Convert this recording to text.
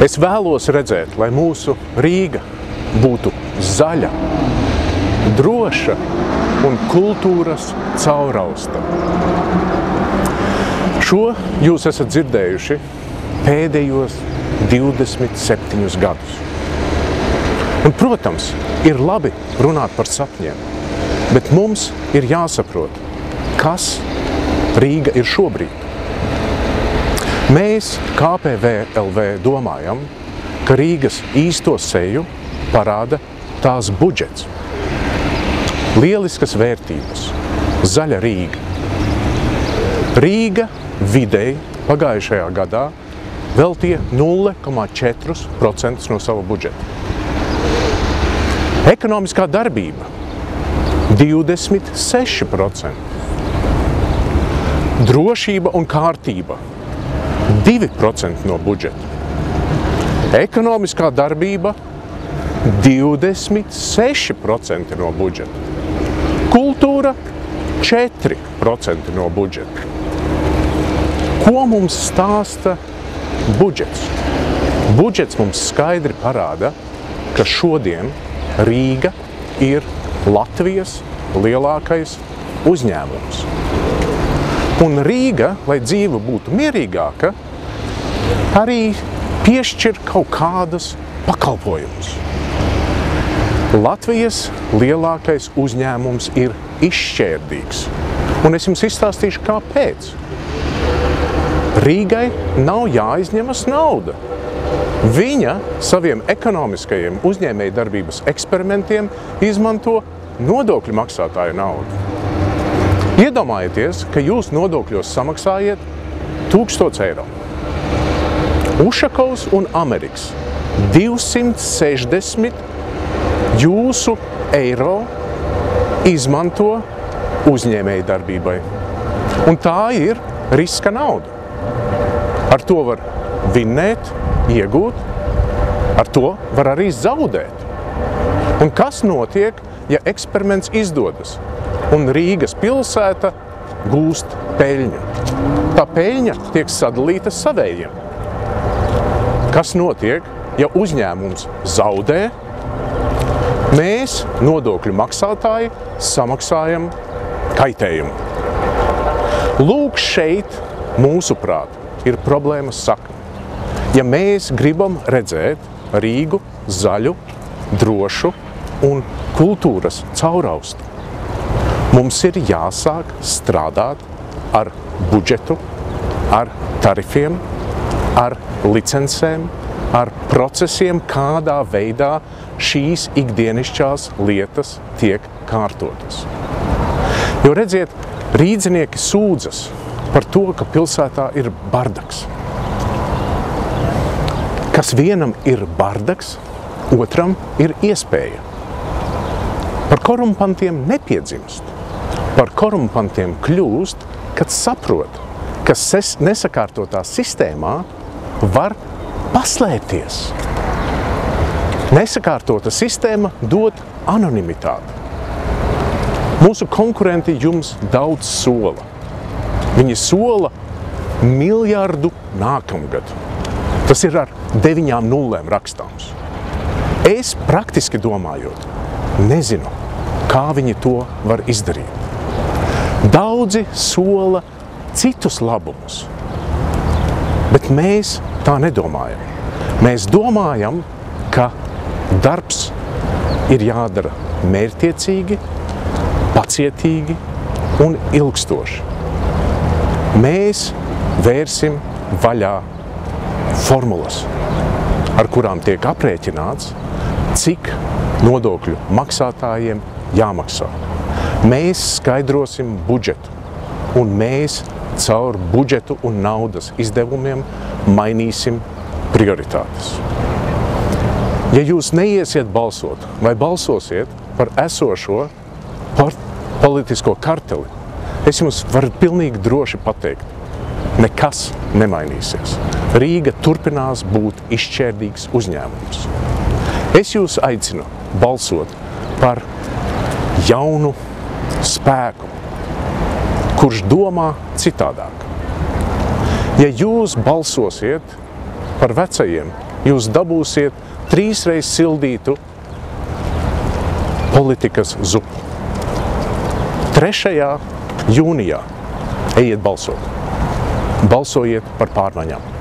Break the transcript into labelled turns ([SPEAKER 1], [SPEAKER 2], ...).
[SPEAKER 1] Es vēlos redzēt, lai mūsu Rīga būtu zaļa, droša un kultūras caurausta. Šo jūs esat dzirdējuši pēdējos 27 gadus. Un, protams, ir labi runāt par sapņiem, bet mums ir jāsaprot, kas Rīga ir šobrīd. Mēs, KPVLV, domājam, ka Rīgas īsto seju parāda tās budžets. Lieliskas vērtības, zaļa Rīga. Rīga vidēji pagājušajā gadā veltīja 0,4% no sava budžeta. Ekonomiskā darbība 26%. Drošība un kārtība 2% no budžeta. Ekonomiskā darbība 26% no budžeta. Kultūra 4% no budžeta. Ko mums stāsta budžets? Budžets mums skaidri parāda, ka šodien Rīga ir Latvijas lielākais uzņēmums. Un Rīga, lai dzīve būtu mierīgāka, arī piešķir kaut kādas pakalpojumus. Latvijas lielākais uzņēmums ir izšķērdīgs. Un es jums izstāstīšu, kāpēc. Rīgai nav jāizņemas nauda. Viņa saviem ekonomiskajiem uzņēmējdarbības eksperimentiem izmanto nodokļu maksātāju naudu. Iedomājieties, ka jūs nodokļos samaksājiet 1000 eiro. Ušakovs un Ameriks 260 jūsu eiro izmanto uzņēmējdarbībai. Un tā ir riska nauda. Ar to var vinnēt, iegūt, ar to var arī zaudēt. Un kas notiek, ja eksperiments izdodas un Rīgas pilsēta gūst peļņu? Tā peļņa tiek sadalīta savējiem. Kas notiek, ja uzņēmums zaudē? Mēs, nodokļu maksātāji, samaksājam kaitējumu. Lūk, šeit, mūsuprāt, ir problēmas sakne. Ja mēs gribam redzēt Rīgu zaļu, drošu un kultūras cauraustu, mums ir jāsāk strādāt ar budžetu, ar tarifiem, ar licencēm, ar procesiem, kādā veidā šīs ikdienišķās lietas tiek kārtotas. Jo redziet, rīdzinieki sūdzas par to, ka pilsētā ir bardaks. Kas vienam ir bardaks, otram ir iespēja. Par korumpantiem nepiedzimst. Par korumpantiem kļūst, kad saprot, ka nesakārtotā sistēmā var paslēpties. Nesakārtota sistēma dod anonimitāti. Mūsu konkurenti jums daudz sola. Viņi sola miljardu nākamgad. Tas ir ar 9 nullēm rakstāms. Es praktiski domājot, nezinu, kā viņi to var izdarīt. Daudzi sola citus labumus, bet mēs tā nedomājam. Mēs domājam, ka darbs ir jādara mērķtiecīgi, pacietīgi un ilgstoši. Mēs vērsim vaļā formulas, ar kurām tiek aprēķināts, cik nodokļu maksātājiem jāmaksā. Mēs skaidrosim budžetu, un mēs caur budžetu un naudas izdevumiem mainīsim prioritātes. Ja jūs neiesiet balsot vai balsosiet par esošo politisko karteli, es jums varu pilnīgi droši pateikt, nekas nemainīsies. Rīga turpinās būt izšķērdīgs uzņēmums. Es jūs aicinu balsot par jaunu spēku, kurš domā citādāk. Ja jūs balsosiet par vecajiem, jūs dabūsiet 3 reizes sildītu politikas zupu. 3. jūnijā ejiet balsot. Balsojiet par pārmaiņām.